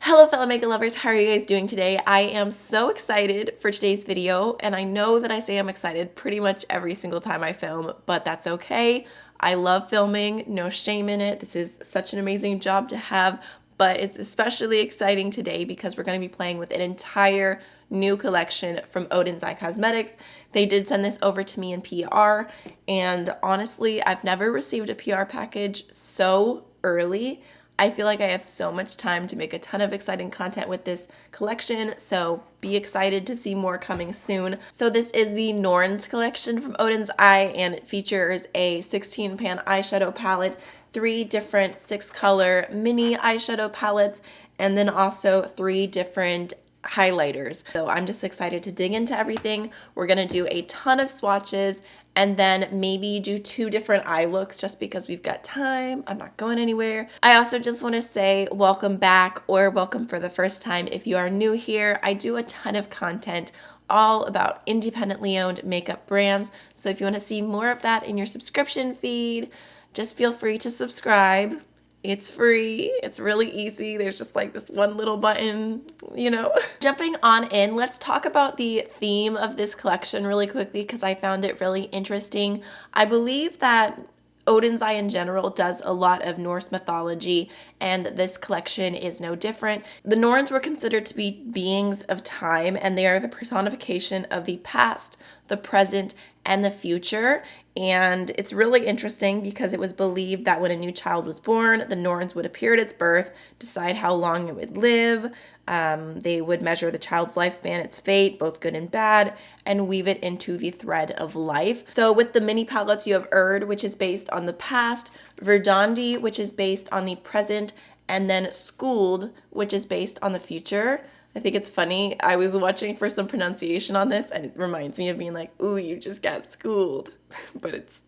Hello fellow makeup lovers, how are you guys doing today? I am so excited for today's video, and I know that I say I'm excited pretty much every single time I film, but that's okay. I love filming, no shame in it. This is such an amazing job to have, but it's especially exciting today because we're going to be playing with an entire new collection from Oden's Eye Cosmetics. They did send this over to me in PR, and honestly, I've never received a PR package so early. I feel like I have so much time to make a ton of exciting content with this collection, so be excited to see more coming soon. So this is the Norns collection from Oden's Eye, and it features a 16-pan eyeshadow palette, 3 different 6-color mini eyeshadow palettes, and then also 3 different highlighters. So I'm just excited to dig into everything. We're gonna do a ton of swatches and then maybe do 2 different eye looks just because we've got time. I'm not going anywhere. I also just want to say welcome back or welcome for the first time if you are new here. I do a ton of content all about independently owned makeup brands. So if you want to see more of that in your subscription feed, just feel free to subscribe. It's free. It's really easy. There's just like this one little button, you know. Jumping on in, let's talk about the theme of this collection really quickly because I found it really interesting. I believe that Oden's Eye in general does a lot of Norse mythology, and this collection is no different. The Norns were considered to be beings of time, and they are the personification of the past, the present, and the future. And it's really interesting because it was believed that when a new child was born, the Norns would appear at its birth, decide how long it would live. They would measure the child's lifespan, its fate, both good and bad, and weave it into the thread of life. So with the mini palettes, you have Erd, which is based on the past, Verdandi, which is based on the present, and then Skuld, which is based on the future. I think it's funny. I was watching for some pronunciation on this, and it reminds me of being like, ooh, you just got schooled. But it's,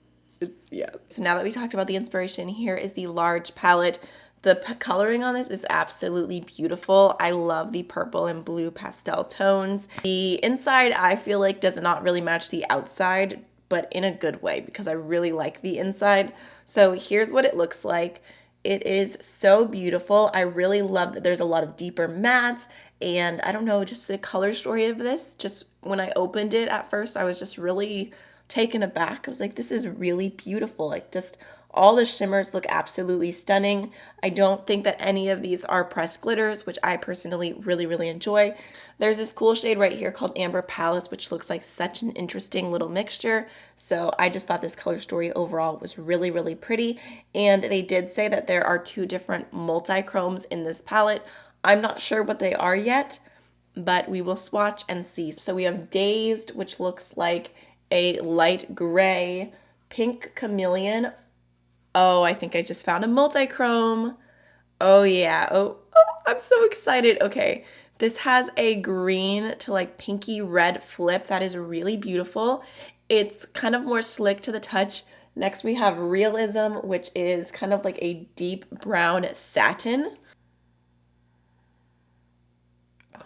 yeah. So now that we talked about the inspiration, here is the large palette. The coloring on this is absolutely beautiful. I love the purple and blue pastel tones. The inside, I feel like, does not really match the outside, but in a good way because I really like the inside. So here's what it looks like. It is so beautiful. I really love that there's a lot of deeper mattes, and I don't know, just the color story of this. Just when I opened it at first, I was just really taken aback. I was like, this is really beautiful. Like, just all the shimmers look absolutely stunning. I don't think that any of these are pressed glitters, which I personally really enjoy. There's this cool shade right here called Amber Palettes, which looks like such an interesting little mixture. So I just thought this color story overall was really pretty. And they did say that there are 2 different multi-chromes in this palette. I'm not sure what they are yet, but we will swatch and see. So we have Dazed, which looks like a light gray, pink chameleon. Oh, I think I just found a multi-chrome. Oh yeah, oh, I'm so excited. Okay, this has a green to like pinky red flip that is really beautiful. It's kind of more slick to the touch. Next we have Realism, which is kind of like a deep brown satin.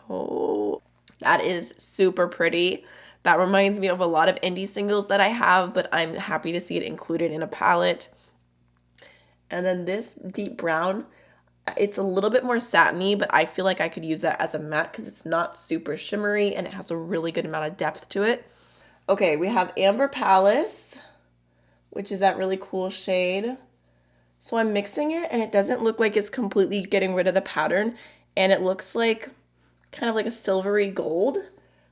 Oh, that is super pretty. That reminds me of a lot of indie singles that I have, but I'm happy to see it included in a palette. And then this deep brown, it's a little bit more satiny, but I feel like I could use that as a matte because it's not super shimmery and it has a really good amount of depth to it. Okay, we have Amber Palace, which is that really cool shade. So I'm mixing it and it doesn't look like it's completely getting rid of the pattern, and it looks like kind of like a silvery gold.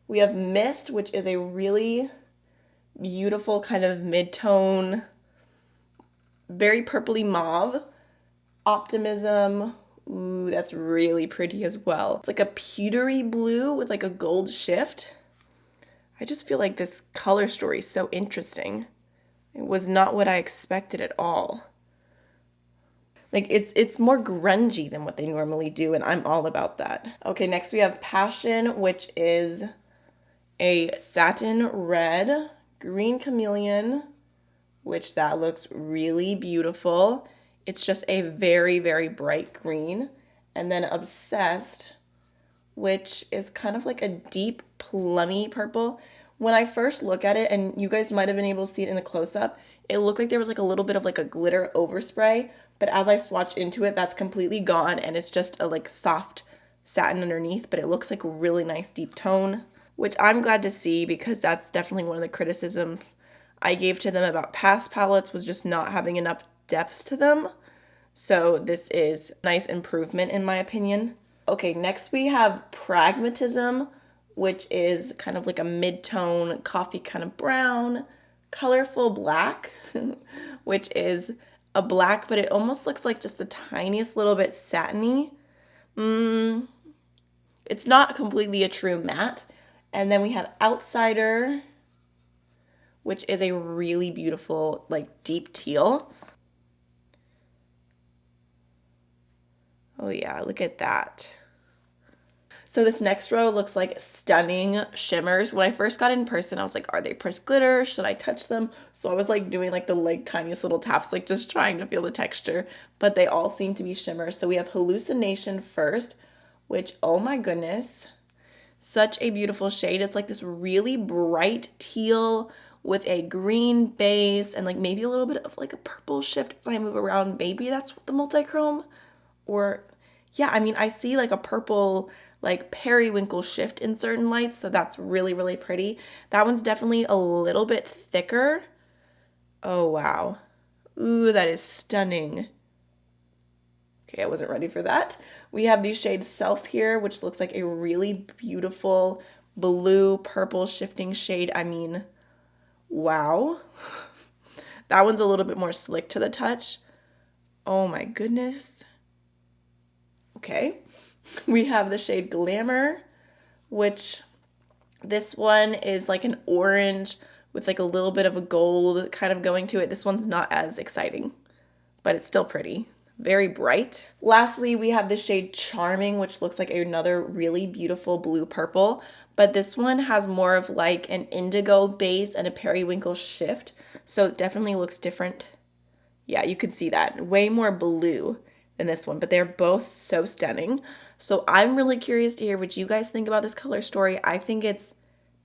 We have Mist, which is a really beautiful kind of mid-tone, very purpley mauve. Optimism, ooh, that's really pretty as well. It's like a pewtery blue with like a gold shift. I just feel like this color story is so interesting. It was not what I expected at all. Like, it's more grungy than what they normally do, and I'm all about that. Okay, next we have Passion, which is a satin red, green chameleon, which that looks really beautiful. It's just a very bright green. And then Obsessed, which is kind of like a deep plummy purple. When I first look at it, and you guys might have been able to see it in the close-up, it looked like there was like a little bit of like a glitter overspray, but as I swatch into it, that's completely gone, and it's just a like soft satin underneath, but it looks like a really nice deep tone, which I'm glad to see because that's definitely one of the criticisms I gave to them about past palettes, was just not having enough depth to them. So this is a nice improvement in my opinion. Okay, next we have Pragmatism, which is kind of like a mid-tone coffee kind of brown, colorful black, which is a black, but it almost looks like just the tiniest little bit satiny. It's not completely a true matte. And then we have Outsider, which is a really beautiful, like, deep teal. Oh yeah, look at that. So this next row looks like stunning shimmers. When I first got in person, I was like, are they pressed glitter? Should I touch them? So I was like doing like the like tiniest little taps, like just trying to feel the texture, but they all seem to be shimmers. So we have Hallucination first, which, oh my goodness, such a beautiful shade. It's like this really bright teal with a green base and like maybe a little bit of like a purple shift as I move around. Maybe that's what the multi-chrome, or yeah, I mean, I see like a purple like periwinkle shift in certain lights, so that's really, really pretty. That one's definitely a little bit thicker. Oh, wow. Ooh, that is stunning. Okay, I wasn't ready for that. We have the shade Self here, which looks like a really beautiful blue purple shifting shade. I mean, wow. That one's a little bit more slick to the touch. Oh my goodness. Okay. We have the shade Glamour, which this one is like an orange with like a little bit of a gold kind of going to it. This one's not as exciting, but it's still pretty. Very bright. Lastly, we have the shade Charming, which looks like another really beautiful blue purple, but this one has more of like an indigo base and a periwinkle shift, so it definitely looks different. Yeah, you can see that. Way more blue than this one, but they're both so stunning. So I'm really curious to hear what you guys think about this color story. I think it's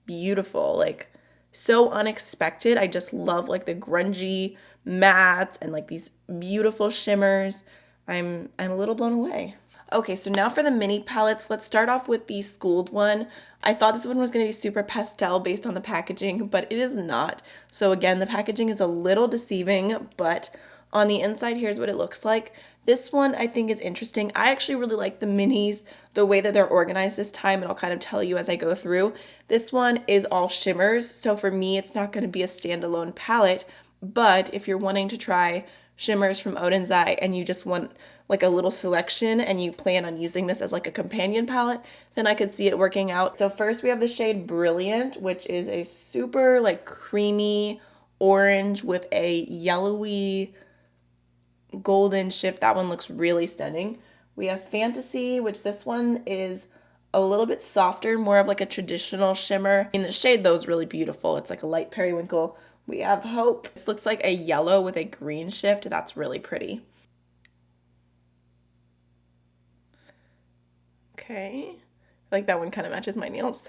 beautiful, like so unexpected. I just love like the grungy mattes and like these beautiful shimmers. I'm a little blown away. Okay, so now for the mini palettes, let's start off with the Skuld one. I thought this one was going to be super pastel based on the packaging, but it is not. So again, the packaging is a little deceiving, but on the inside, here's what it looks like. This one I think is interesting. I actually really like the minis, the way that they're organized this time, and I'll kind of tell you as I go through. This one is all shimmers, so for me, it's not going to be a standalone palette, but if you're wanting to try shimmers from Oden's Eye and you just want like a little selection and you plan on using this as like a companion palette, then I could see it working out. So first we have the shade Brilliant, which is a super like creamy orange with a yellowy golden shift. That one looks really stunning. We have Fantasy, which this one is a little bit softer, more of like a traditional shimmer. In the shade though is really beautiful. It's like a light periwinkle. We have Hope. This looks like a yellow with a green shift. That's really pretty. Okay, I like that one kind of matches my nails.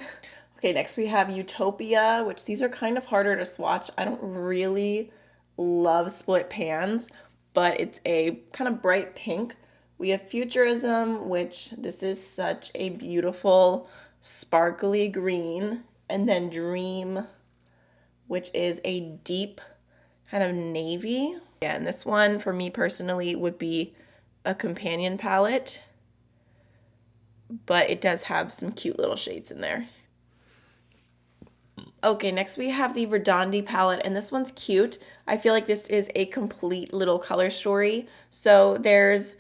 Okay, next we have Utopia, which these are kind of harder to swatch. I don't really love split pans, but it's a kind of bright pink. We have Futurism, which this is such a beautiful sparkly green, and then Dream, which is a deep kind of navy. Yeah, and this one for me personally would be a companion palette, but it does have some cute little shades in there. Okay, next we have the Verdandy palette, and this one's cute. I feel like this is a complete little color story. So there's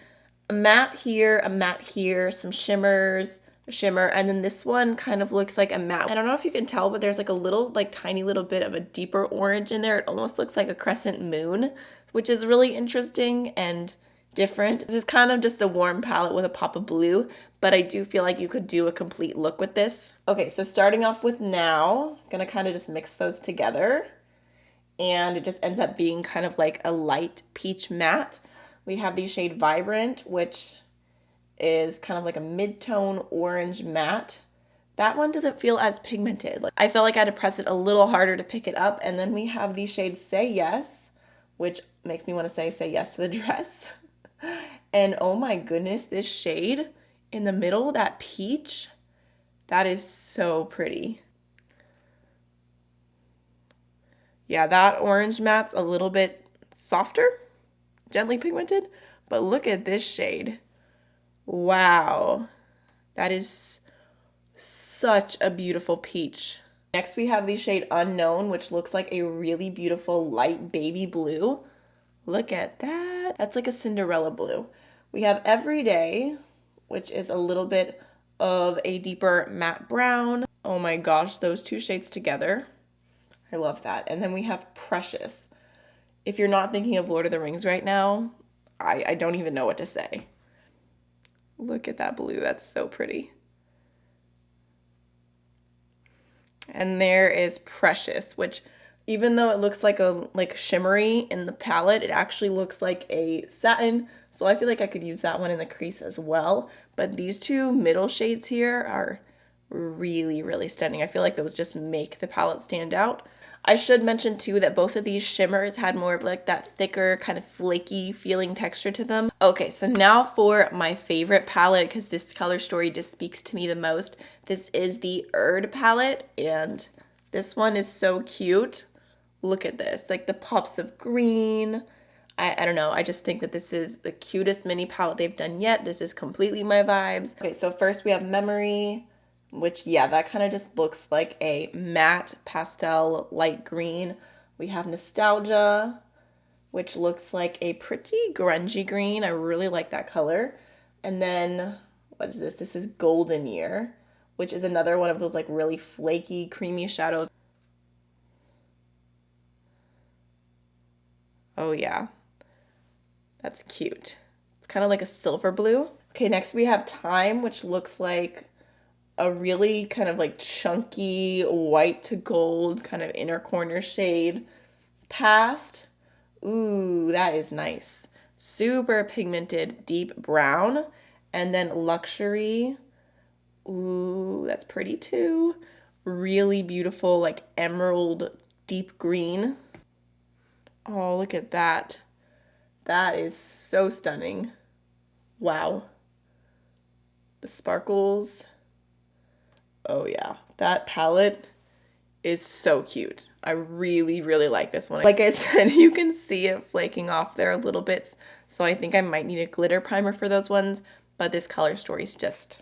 a matte here, some shimmers, a shimmer, and then this one kind of looks like a matte. I don't know if you can tell, but there's like a little, like tiny little bit of a deeper orange in there. It almost looks like a crescent moon, which is really interesting and different. This is kind of just a warm palette with a pop of blue, but I do feel like you could do a complete look with this. Okay, so starting off with Now, I'm gonna kind of just mix those together, and it just ends up being kind of like a light peach matte. We have the shade Vibrant, which is kind of like a mid-tone orange matte. That one doesn't feel as pigmented. Like, I felt like I had to press it a little harder to pick it up. And then we have the shade Say Yes, which makes me want to say yes to the dress. And oh my goodness, this shade in the middle, that peach, that is so pretty. Yeah, that orange matte's a little bit softer, gently pigmented, but look at this shade. Wow, that is such a beautiful peach. Next we have the shade Unknown, which looks like a really beautiful light baby blue. Look at that. That's like a Cinderella blue. We have Everyday, which is a little bit of a deeper matte brown. Oh my gosh, those two shades together. I love that. And then we have Precious. If you're not thinking of Lord of the Rings right now, I don't even know what to say. Look at that blue. That's so pretty. And there is Precious, which even though it looks like a shimmery in the palette, it actually looks like a satin. So I feel like I could use that one in the crease as well. But these two middle shades here are really, really stunning. I feel like those just make the palette stand out. I should mention too that both of these shimmers had more of like that thicker kind of flaky feeling texture to them. Okay, so now for my favorite palette, because this color story just speaks to me the most. This is the Erd palette, and this one is so cute. Look at this, like the pops of green. I don't know, I just think that this is the cutest mini palette they've done yet. This is completely my vibes. Okay, so first we have Memory, which, yeah, that kind of just looks like a matte pastel light green. We have Nostalgia, which looks like a pretty grungy green. I really like that color. And then, what is this? This is Golden Year, which is another one of those like really flaky, creamy shadows. Oh yeah, that's cute. It's kind of like a silver blue. Okay, next we have Thyme, which looks like a really kind of like chunky white to gold kind of inner corner shade. Past, ooh, that is nice. Super pigmented deep brown. And then Luxury, ooh, that's pretty too. Really beautiful like emerald deep green. Oh, look at that. That is so stunning. Wow. The sparkles. Oh yeah, that palette is so cute. I really, really like this one. Like I said, you can see it flaking off there a little bit, so I think I might need a glitter primer for those ones, but this color story is just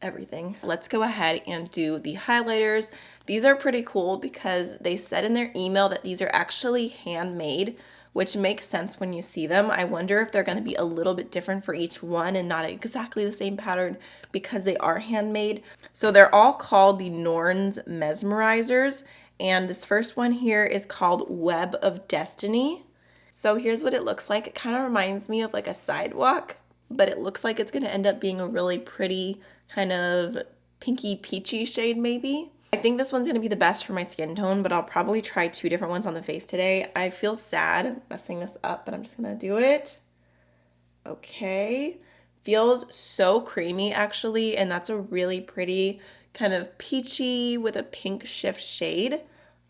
everything. Let's go ahead and do the highlighters. These are pretty cool because they said in their email that these are actually handmade, which makes sense when you see them. I wonder if they're going to be a little bit different for each one and not exactly the same pattern because they are handmade. So they're all called the Norns Mesmerizers, and this first one here is called Web of Destiny. So here's what it looks like. It kind of reminds me of like a sidewalk, but it looks like it's going to end up being a really pretty kind of pinky peachy shade maybe. I think this one's going to be the best for my skin tone, but I'll probably try two different ones on the face today. I feel sad messing this up, but I'm just going to do it. Okay. Feels so creamy actually, and that's a really pretty kind of peachy with a pink shift shade.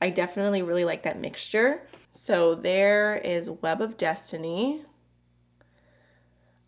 I definitely really like that mixture. So there is Web of Destiny.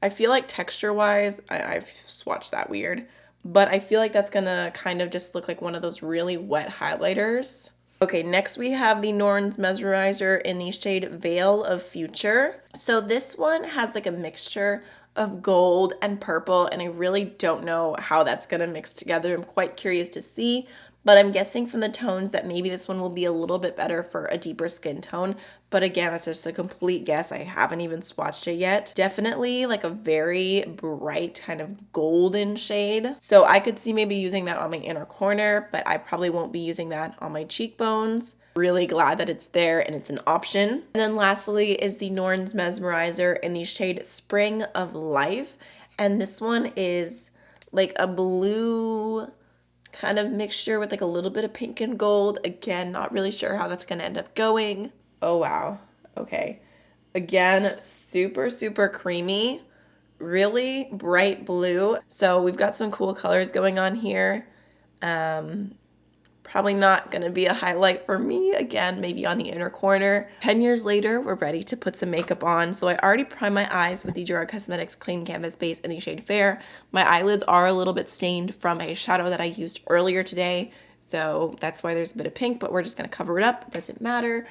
I feel like texture-wise, I've swatched that weird, but I feel like that's gonna kind of just look like one of those really wet highlighters. Okay, next we have the Norns Mesmerizer in the shade Veil of Future. So this one has like a mixture of gold and purple, and I really don't know how that's gonna mix together. I'm quite curious to see, but I'm guessing from the tones that maybe this one will be a little bit better for a deeper skin tone. But again, that's just a complete guess. I haven't even swatched it yet. Definitely like a very bright kind of golden shade. So I could see maybe using that on my inner corner, but I probably won't be using that on my cheekbones. Really glad that it's there and it's an option. And then lastly is the Norns Mesmerizer in the shade Spring of Life. And this one is like a blue kind of mixture with like a little bit of pink and gold. Again, not really sure how that's gonna end up going. Oh wow, okay. Again, super, super creamy, really bright blue. So we've got some cool colors going on here. Probably not gonna be a highlight for me. Again, maybe on the inner corner. 10 years later, we're ready to put some makeup on. So I already primed my eyes with the Gerard Cosmetics Clean Canvas Base in the shade Fair. My eyelids are a little bit stained from a shadow that I used earlier today. So that's why there's a bit of pink, but we're just gonna cover it up. It doesn't matter.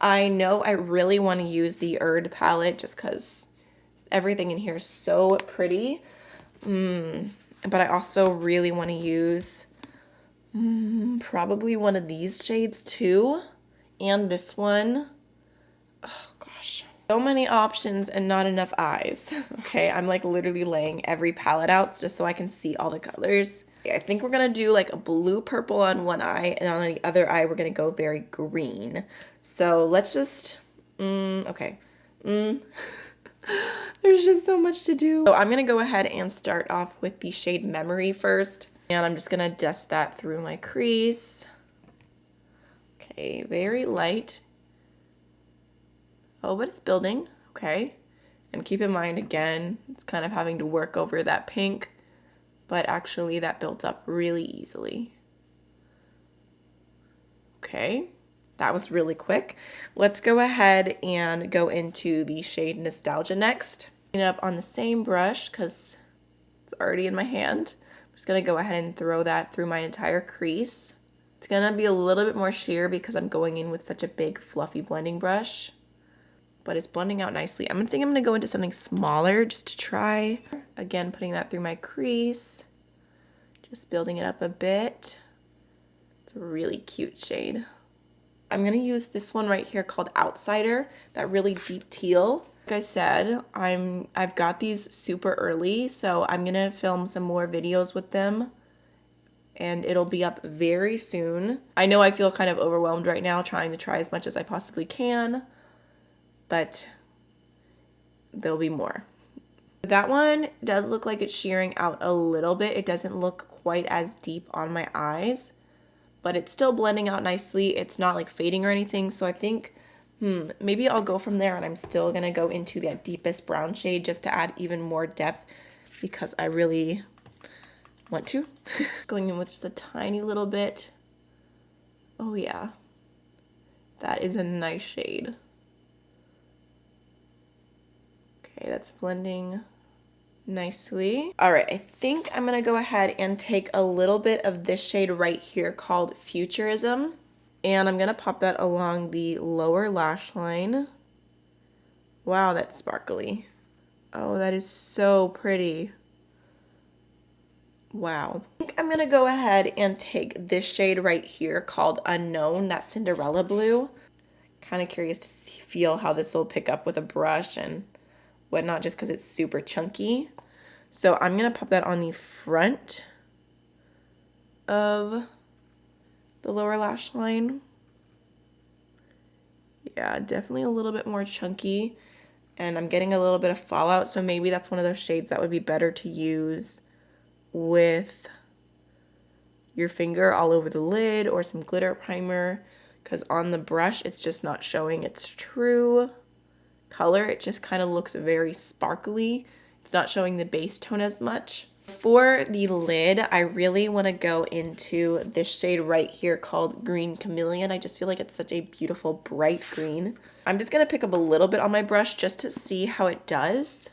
I know I really wanna use the Erd palette just because everything in here is so pretty. But I also really wanna use probably one of these shades too, and this one. Oh gosh, so many options and not enough eyes. Okay, I'm like literally laying every palette out just so I can see all the colors. I think we're gonna do like a blue purple on one eye, and on the other eye we're gonna go very green. So let's just okay. There's just so much to do. So I'm gonna go ahead and start off with the shade Memory first. And I'm just gonna dust that through my crease. Okay, very light. Oh, but it's building, okay. And keep in mind, again, it's kind of having to work over that pink, but actually that built up really easily. Okay, that was really quick. Let's go ahead and go into the shade Nostalgia next. Clean up on the same brush because it's already in my hand. Just gonna go ahead and throw that through my entire crease. It's gonna be a little bit more sheer because I'm going in with such a big fluffy blending brush, but it's blending out nicely. I'm gonna go into something smaller just to try. Again, putting that through my crease, just building it up a bit. It's a really cute shade. I'm gonna use this one right here called Outsider, that really deep teal. Like I said, I've got these super early, so I'm gonna film some more videos with them and it'll be up very soon. I know I feel kind of overwhelmed right now trying to try as much as I possibly can, but there'll be more. That one does look like it's shearing out a little bit. It doesn't look quite as deep on my eyes, but it's still blending out nicely. It's not like fading or anything, so I think maybe I'll go from there, and I'm still gonna go into that deepest brown shade just to add even more depth because I really want to. Going in with just a tiny little bit. Oh yeah, that is a nice shade. Okay, that's blending nicely. All right, I think I'm gonna go ahead and take a little bit of this shade right here called Futurism. And I'm gonna pop that along the lower lash line. Wow, that's sparkly. Oh, that is so pretty. Wow. I think I'm gonna go ahead and take this shade right here called Unknown, that Cinderella blue. Kind of curious to feel how this will pick up with a brush and whatnot, just because it's super chunky. So I'm gonna pop that on the front of the lower lash line. Yeah, definitely a little bit more chunky, and I'm getting a little bit of fallout, so maybe that's one of those shades that would be better to use with your finger all over the lid or some glitter primer, because on the brush it's just not showing its true color. It just kind of looks very sparkly. It's not showing the base tone as much. For the lid, I really want to go into this shade right here called Green Chameleon. I just feel like it's such a beautiful bright green. I'm just going to pick up a little bit on my brush just to see how it does.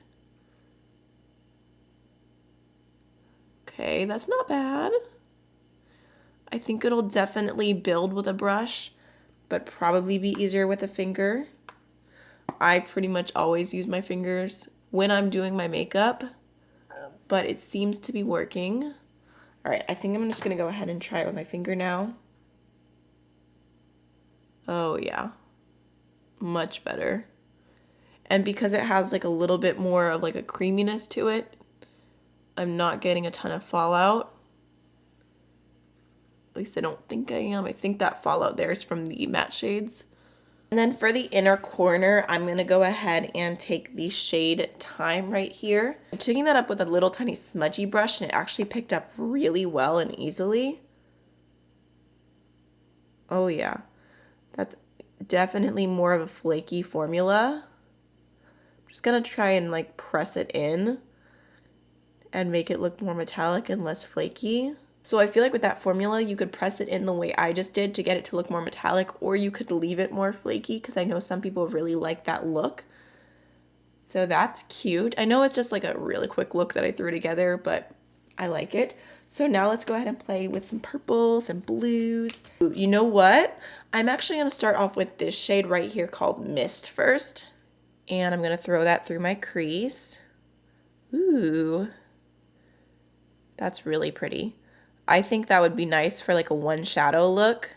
Okay, that's not bad. I think it'll definitely build with a brush, but probably be easier with a finger. I pretty much always use my fingers when I'm doing my makeup, but it seems to be working. All right, I think I'm just gonna go ahead and try it with my finger now. Oh yeah, much better. And because it has like a little bit more of like a creaminess to it, I'm not getting a ton of fallout. At least I don't think I am. I think that fallout there is from the matte shades. And then for the inner corner, I'm gonna go ahead and take the shade Thyme right here. I'm taking that up with a little tiny smudgy brush, and it actually picked up really well and easily. Oh yeah, that's definitely more of a flaky formula. I'm just gonna try and like press it in and make it look more metallic and less flaky. So I feel like with that formula, you could press it in the way I just did to get it to look more metallic, or you could leave it more flaky because I know some people really like that look. So that's cute. I know it's just like a really quick look that I threw together, but I like it. So now let's go ahead and play with some purples and blues. You know what? I'm actually going to start off with this shade right here called Mist first. And I'm going to throw that through my crease. Ooh, that's really pretty. I think that would be nice for like a one shadow look.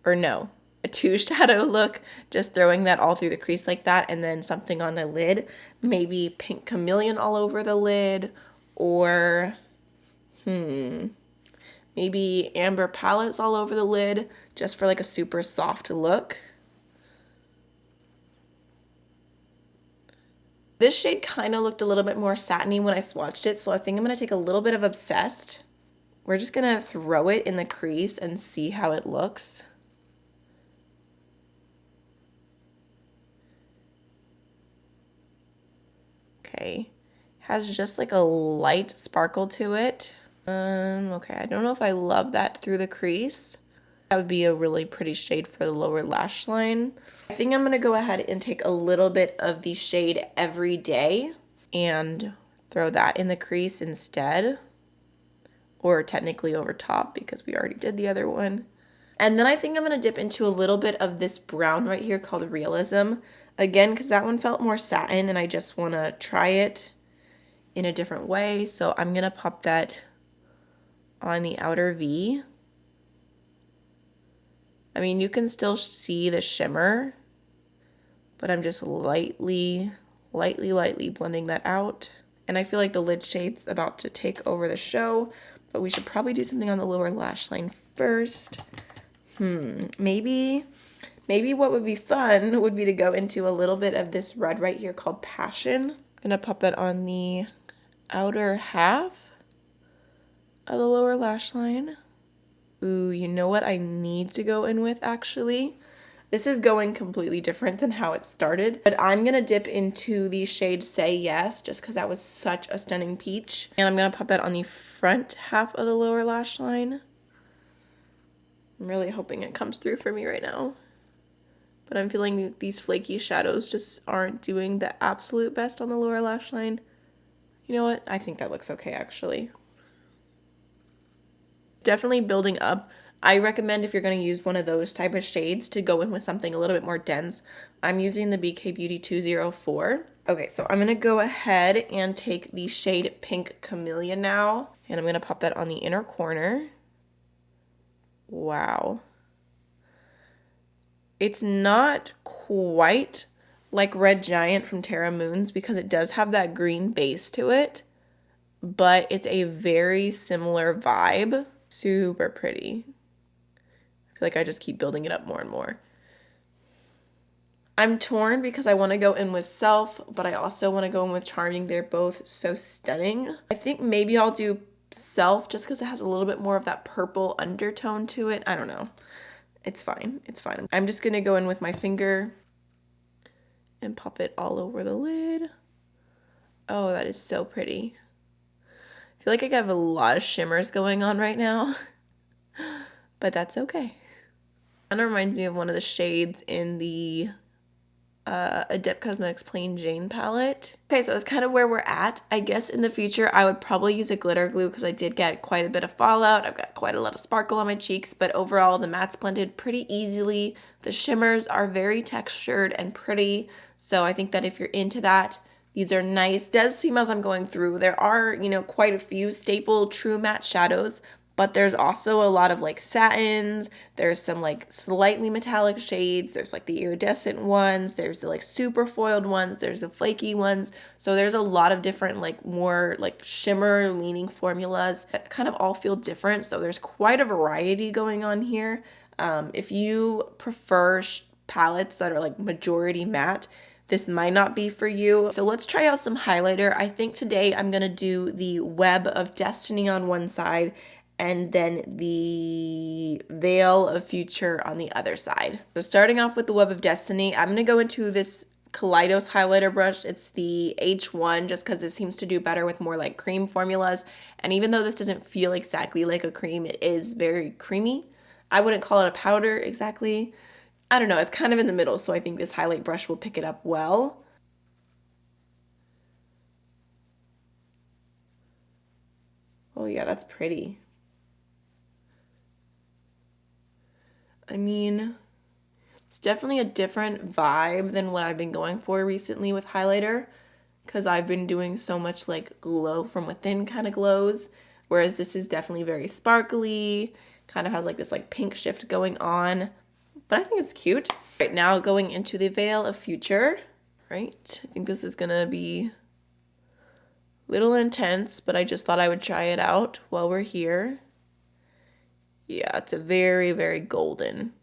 Or no, a two shadow look. Just throwing that all through the crease like that, and then something on the lid. Maybe pink chameleon all over the lid, or maybe amber palettes all over the lid, just for like a super soft look. This shade kind of looked a little bit more satiny when I swatched it, so I think I'm going to take a little bit of Obsessed. We're just going to throw it in the crease and see how it looks. Okay, has just like a light sparkle to it. Okay, I don't know if I love that through the crease. That would be a really pretty shade for the lower lash line. I think I'm gonna go ahead and take a little bit of the shade Everyday and throw that in the crease instead. Or technically over top because we already did the other one. And then I think I'm gonna dip into a little bit of this brown right here called Realism. Again, because that one felt more satin and I just wanna try it in a different way. So I'm gonna pop that on the outer V. I mean, you can still see the shimmer, but I'm just lightly blending that out. And I feel like the lid shade's about to take over the show, but we should probably do something on the lower lash line first. Maybe what would be fun would be to go into a little bit of this red right here called Passion. I'm gonna pop that on the outer half of the lower lash line. Ooh, you know what I need to go in with actually? This is going completely different than how it started, but I'm gonna dip into the shade Say Yes just because that was such a stunning peach. And I'm gonna pop that on the front half of the lower lash line. I'm really hoping it comes through for me right now. But I'm feeling these flaky shadows just aren't doing the absolute best on the lower lash line. You know what? I think that looks okay actually. Definitely building up. I recommend if you're going to use one of those type of shades to go in with something a little bit more dense. I'm using the BK Beauty 204. Okay, so I'm going to go ahead and take the shade Pink Chameleon now. And I'm going to pop that on the inner corner. Wow. It's not quite like Red Giant from Terra Moons because it does have that green base to it. But it's a very similar vibe. Super pretty. I feel like I just keep building it up more and more. I'm torn because I want to go in with Self, but I also want to go in with Charming. They're both so stunning. I think maybe I'll do Self just because it has a little bit more of that purple undertone to it. I don't know. It's fine. It's fine. I'm just going to go in with my finger and pop it all over the lid. Oh, that is so pretty. I feel like I have a lot of shimmers going on right now, but that's okay. Kind of reminds me of one of the shades in the Adept Cosmetics Plain Jane palette. Okay, so that's kind of where we're at. I guess in the future I would probably use a glitter glue because I did get quite a bit of fallout. I've got quite a lot of sparkle on my cheeks, but overall the mattes blended pretty easily. The shimmers are very textured and pretty, so I think that if you're into that, these are nice. It does seem as I'm going through, there are, you know, quite a few staple true matte shadows, but there's also a lot of like satins. There's some like slightly metallic shades. There's like the iridescent ones. There's the like super foiled ones. There's the flaky ones. So there's a lot of different like more like shimmer leaning formulas that kind of all feel different. So there's quite a variety going on here. If you prefer palettes that are like majority matte, this might not be for you. So let's try out some highlighter. I think today I'm gonna do the Web of Destiny on one side and then the Veil of Future on the other side. So starting off with the Web of Destiny, I'm gonna go into this Kaleidos highlighter brush. It's the H1 just because it seems to do better with more like cream formulas. And even though this doesn't feel exactly like a cream, it is very creamy. I wouldn't call it a powder exactly. I don't know, it's kind of in the middle, so I think this highlight brush will pick it up well. Oh yeah, that's pretty. I mean, it's definitely a different vibe than what I've been going for recently with highlighter, because I've been doing so much like glow from within kind of glows, whereas this is definitely very sparkly, kind of has like this like pink shift going on, but I think it's cute. Right now going into the Veil of Future, right? I think this is gonna be a little intense, but I just thought I would try it out while we're here. Yeah, it's a very, very golden.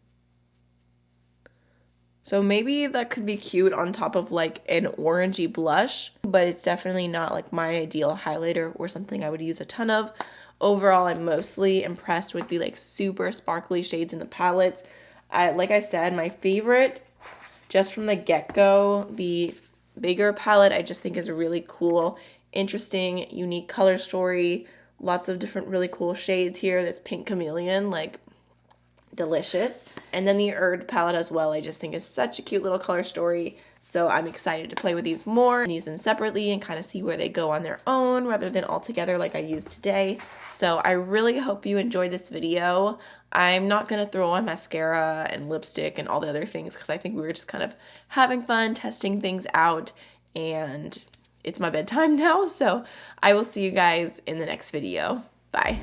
So maybe that could be cute on top of like an orangey blush, but it's definitely not like my ideal highlighter or something I would use a ton of. Overall, I'm mostly impressed with the like super sparkly shades in the palettes. Like I said, my favorite just from the get-go, the bigger palette, I just think is a really cool, interesting, unique color story. Lots of different really cool shades here. This pink chameleon, like delicious. And then the Erd palette as well, I just think is such a cute little color story. So I'm excited to play with these more and use them separately and kind of see where they go on their own rather than all together like I used today. So I really hope you enjoyed this video. I'm not going to throw on mascara and lipstick and all the other things because I think we were just kind of having fun, testing things out, and it's my bedtime now. So I will see you guys in the next video. Bye.